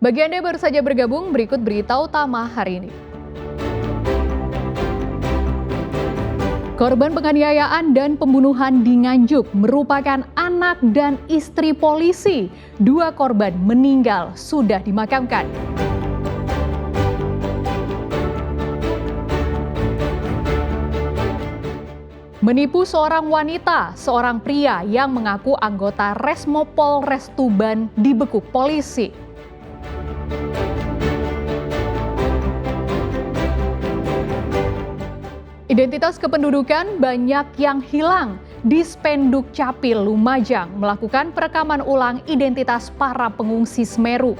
Bagi Anda yang baru saja bergabung, berikut berita utama hari ini. Korban penganiayaan dan pembunuhan di Nganjuk merupakan anak dan istri polisi. 2 korban meninggal sudah dimakamkan. Menipu seorang wanita, seorang pria yang mengaku anggota Resmo Polres Tuban dibekuk polisi. Identitas kependudukan banyak yang hilang. Dispenduk Capil Lumajang melakukan perekaman ulang identitas para pengungsi Semeru.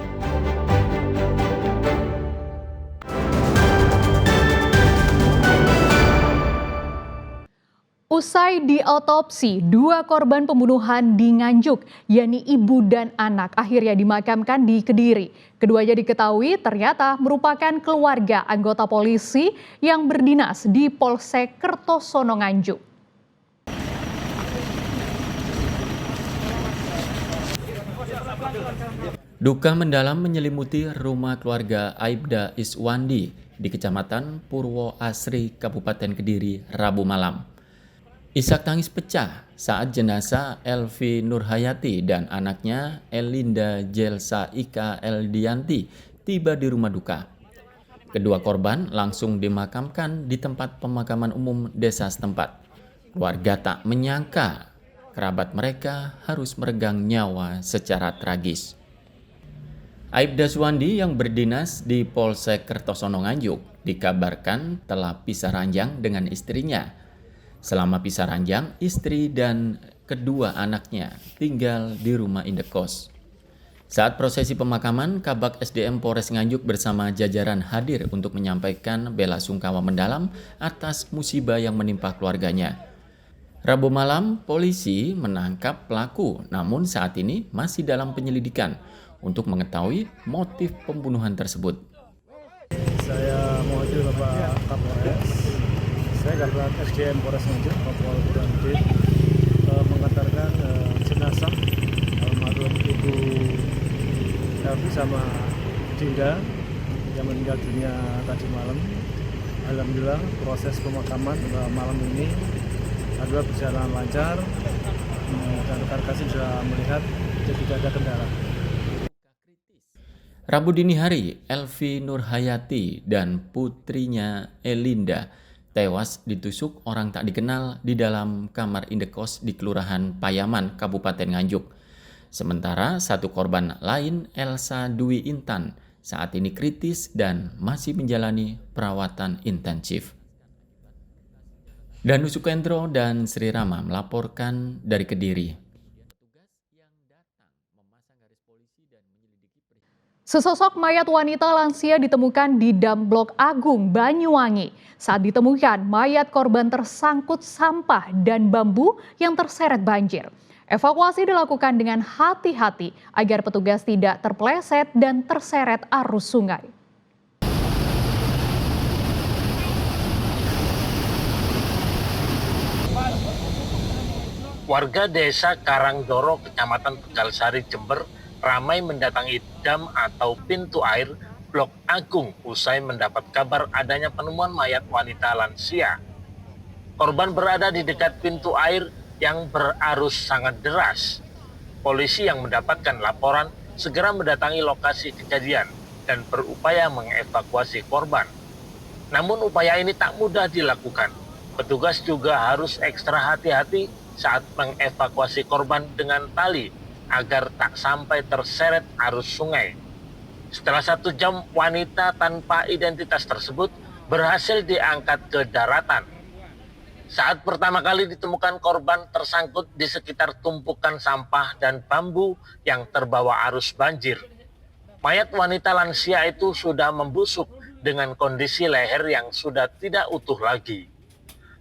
Usai diautopsi, 2 korban pembunuhan di Nganjuk, yakni ibu dan anak, akhirnya dimakamkan di Kediri. Keduanya diketahui ternyata merupakan keluarga anggota polisi yang berdinas di Polsek Kertosono Nganjuk. Duka mendalam menyelimuti rumah keluarga Aibda Iswandi di Kecamatan Purwo Asri, Kabupaten Kediri, Rabu malam. Isak tangis pecah saat jenazah Elvi Nurhayati dan anaknya Elinda Jelsa Ika Eldianti tiba di rumah duka. Kedua korban langsung dimakamkan di tempat pemakaman umum desa setempat. Keluarga tak menyangka kerabat mereka harus meregang nyawa secara tragis. Aibda Suwandi yang berdinas di Polsek Kertosono Nganjuk dikabarkan telah pisah ranjang dengan istrinya. Selama pisah ranjang, istri dan kedua anaknya tinggal di rumah indekos. Saat prosesi pemakaman, Kabak SDM Polres Nganjuk bersama jajaran hadir untuk menyampaikan bela sungkawa mendalam atas musibah yang menimpa keluarganya. Rabu malam, polisi menangkap pelaku, namun saat ini masih dalam penyelidikan untuk mengetahui motif pembunuhan tersebut. Saya mewakili Bapak Kapolres. Saya Kabak SDM Polres Nganjuk, Kompol Burhanuddin, mengantarkan jenazah almarhum Ibu Elvi sama Dinda yang meninggal dunia tadi malam. Alhamdulillah proses pemakaman malam ini adalah berjalan lancar dan rekan-rekan sudah melihat tidak ada kendala. Rabu dini hari, Elvi Nurhayati dan putrinya Elinda tewas ditusuk orang tak dikenal di dalam kamar indekos di Kelurahan Payaman, Kabupaten Nganjuk. Sementara satu korban lain, Elsa Dwi Intan, saat ini kritis dan masih menjalani perawatan intensif. Danu Sukendro dan Sri Rama melaporkan dari Kediri. Sesosok mayat wanita lansia ditemukan di Damblok Agung, Banyuwangi. Saat ditemukan, mayat korban tersangkut sampah dan bambu yang terseret banjir. Evakuasi dilakukan dengan hati-hati agar petugas tidak terpeleset dan terseret arus sungai. Warga desa Karangdoro, Kecamatan Tegalsari, Jember, ramai mendatangi dam atau pintu air Blok Agung usai mendapat kabar adanya penemuan mayat wanita lansia. Korban berada di dekat pintu air yang berarus sangat deras. Polisi yang mendapatkan laporan segera mendatangi lokasi kejadian dan berupaya mengevakuasi korban. Namun upaya ini tak mudah dilakukan. Petugas juga harus ekstra hati-hati saat mengevakuasi korban dengan tali agar tak sampai terseret arus sungai. Setelah 1 jam, wanita tanpa identitas tersebut berhasil diangkat ke daratan. Saat pertama kali ditemukan, korban tersangkut di sekitar tumpukan sampah dan bambu yang terbawa arus banjir. Mayat wanita lansia itu sudah membusuk dengan kondisi leher yang sudah tidak utuh lagi.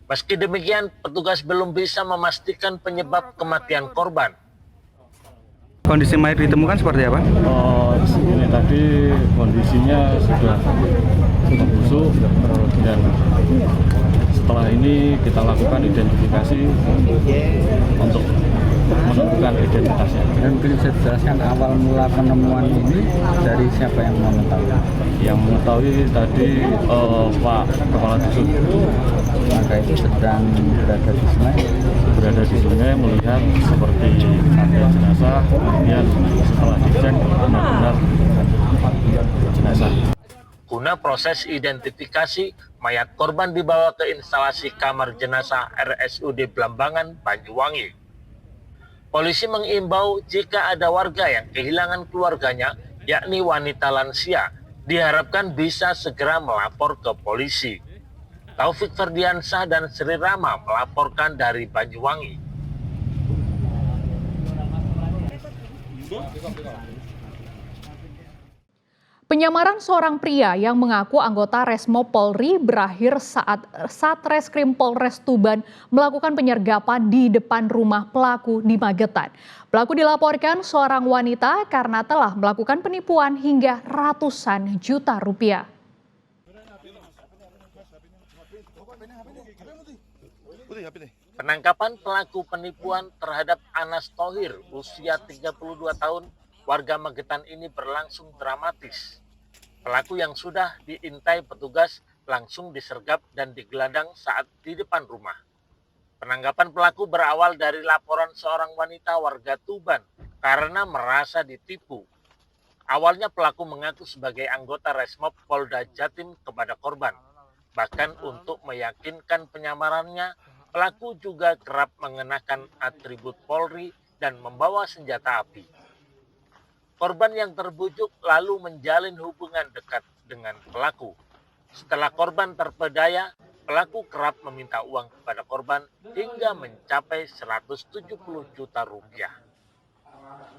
Meski demikian, petugas belum bisa memastikan penyebab kematian korban. Kondisi mayat ditemukan seperti apa? Ini tadi kondisinya sudah membusuk dan setelah ini kita lakukan identifikasi untuk menentukan identitasnya. Dan mungkin bisa dijelaskan awal mula penemuan ini dari siapa yang mengetahui? Yang mengetahui tadi Pak Kepala Dusun Maka itu sedang berada di sungai melihat seperti ada jenazah, kemudian setelah dicek benar-benar jenazah. Guna proses identifikasi, mayat korban dibawa ke instalasi kamar jenazah RSUD Blambangan, Banyuwangi. Polisi mengimbau jika ada warga yang kehilangan keluarganya, yakni wanita lansia, diharapkan bisa segera melapor ke polisi. Taufik Ferdiansyah dan Sri Rama melaporkan dari Banyuwangi. Penyamaran seorang pria yang mengaku anggota Resmo Polri berakhir saat Satreskrim Polres Tuban melakukan penyergapan di depan rumah pelaku di Magetan. Pelaku dilaporkan seorang wanita karena telah melakukan penipuan hingga ratusan juta rupiah. Penangkapan pelaku penipuan terhadap Anas Thohir, usia 32 tahun, warga Magetan ini berlangsung dramatis. Pelaku yang sudah diintai petugas langsung disergap dan digelandang saat di depan rumah. Penangkapan pelaku berawal dari laporan seorang wanita warga Tuban karena merasa ditipu. Awalnya pelaku mengaku sebagai anggota Resmob Polda Jatim kepada korban. Bahkan untuk meyakinkan penyamarannya, pelaku juga kerap mengenakan atribut Polri dan membawa senjata api. Korban yang terbujuk lalu menjalin hubungan dekat dengan pelaku. Setelah korban terpedaya, pelaku kerap meminta uang kepada korban hingga mencapai 170 juta rupiah.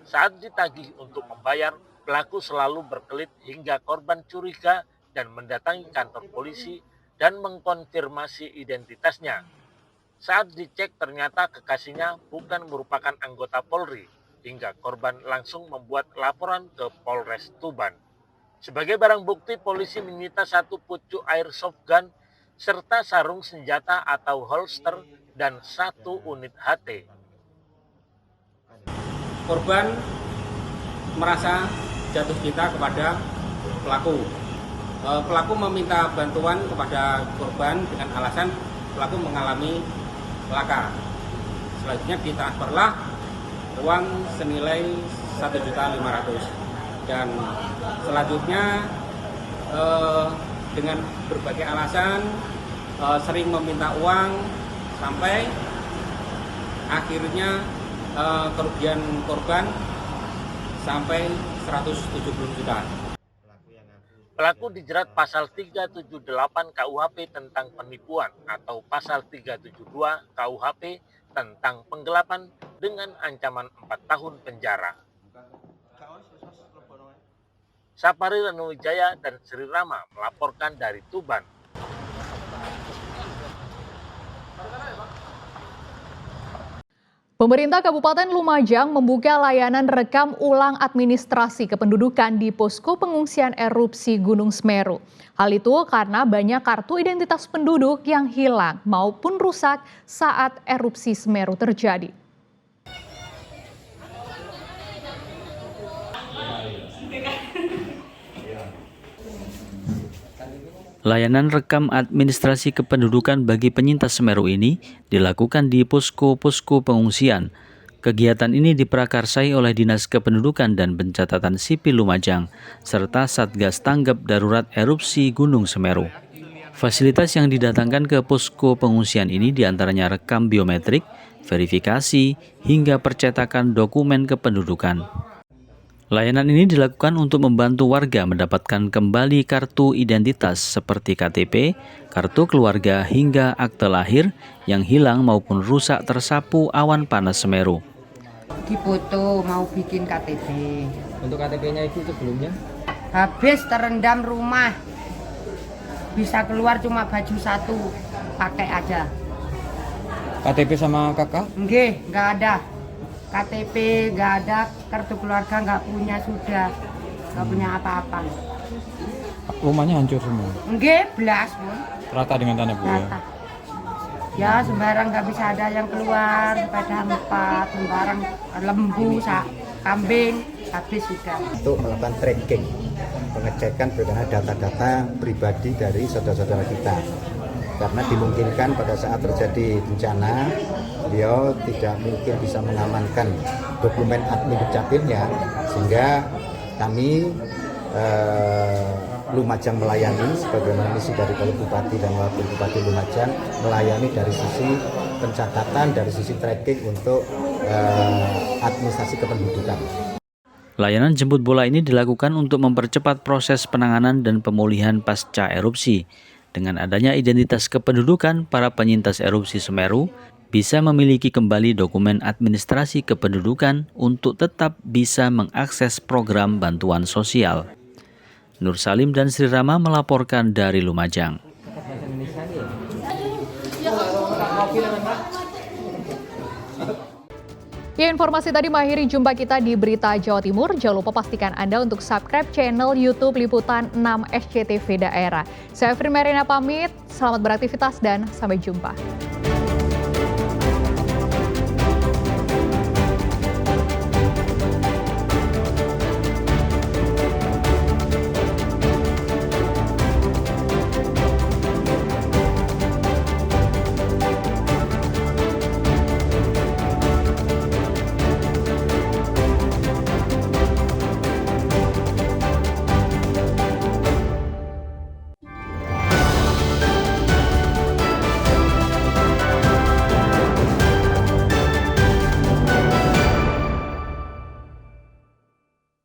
Saat ditagih untuk membayar, pelaku selalu berkelit hingga korban curiga dan mendatangi kantor polisi dan mengkonfirmasi identitasnya. Saat dicek ternyata kekasihnya bukan merupakan anggota Polri, hingga korban langsung membuat laporan ke Polres Tuban. Sebagai barang bukti, polisi menyita 1 pucuk airsoft gun serta sarung senjata atau holster dan 1 unit HT. Korban merasa jatuh cinta kepada pelaku. Pelaku meminta bantuan kepada korban dengan alasan pelaku mengalami laka. Selanjutnya ditransferlah uang senilai 1.500.000 dan selanjutnya dengan berbagai alasan sering meminta uang sampai akhirnya kerugian korban sampai 170 juta. Pelaku dijerat pasal 378 KUHP tentang penipuan atau pasal 372 KUHP tentang penggelapan dengan ancaman 4 tahun penjara. Sapari Renuwijaya dan Sri Rama melaporkan dari Tuban. Pemerintah Kabupaten Lumajang membuka layanan rekam ulang administrasi kependudukan di posko pengungsian erupsi Gunung Semeru. Hal itu karena banyak kartu identitas penduduk yang hilang maupun rusak saat erupsi Semeru terjadi. Layanan rekam administrasi kependudukan bagi penyintas Semeru ini dilakukan di posko-posko pengungsian. Kegiatan ini diprakarsai oleh Dinas Kependudukan dan Pencatatan Sipil Lumajang, serta Satgas Tanggap Darurat Erupsi Gunung Semeru. Fasilitas yang didatangkan ke posko pengungsian ini diantaranya rekam biometrik, verifikasi, hingga percetakan dokumen kependudukan. Layanan ini dilakukan untuk membantu warga mendapatkan kembali kartu identitas seperti KTP, kartu keluarga hingga akte lahir yang hilang maupun rusak tersapu awan panas Semeru. Dipoto mau bikin KTP. Untuk KTP-nya itu sebelumnya? Habis terendam rumah. Bisa keluar cuma baju 1, pakai aja. KTP sama kakak? Nggak ada. KTP nggak ada, kartu keluarga nggak punya sudah, nggak punya apa-apa. Rumahnya hancur semua? Nggih, belas pun. Rata dengan tanah Bu ya? Rata. Ya sembarang nggak bisa ada yang keluar, sepeda 4, sembarang lembu, kambing, habis sudah. Untuk melakukan tracking, pengecekan bagaimana data-data pribadi dari saudara-saudara kita. Karena dimungkinkan pada saat terjadi bencana, beliau tidak mungkin bisa mengamankan dokumen admin dukcapilnya, sehingga kami Lumajang melayani sebagaimana misi dari Bapak Bupati dan Wakil Bupati Lumajang, melayani dari sisi pencatatan, dari sisi tracking untuk administrasi kependudukan. Layanan jemput bola ini dilakukan untuk mempercepat proses penanganan dan pemulihan pasca erupsi. Dengan adanya identitas kependudukan, para penyintas erupsi Semeru bisa memiliki kembali dokumen administrasi kependudukan untuk tetap bisa mengakses program bantuan sosial. Nur Salim dan Sri Rama melaporkan dari Lumajang. Ya, informasi tadi mengakhiri jumpa kita di Berita Jawa Timur. Jangan lupa pastikan Anda untuk subscribe channel YouTube Liputan 6 SCTV Daerah. Saya Fri Marina pamit, selamat beraktivitas dan sampai jumpa.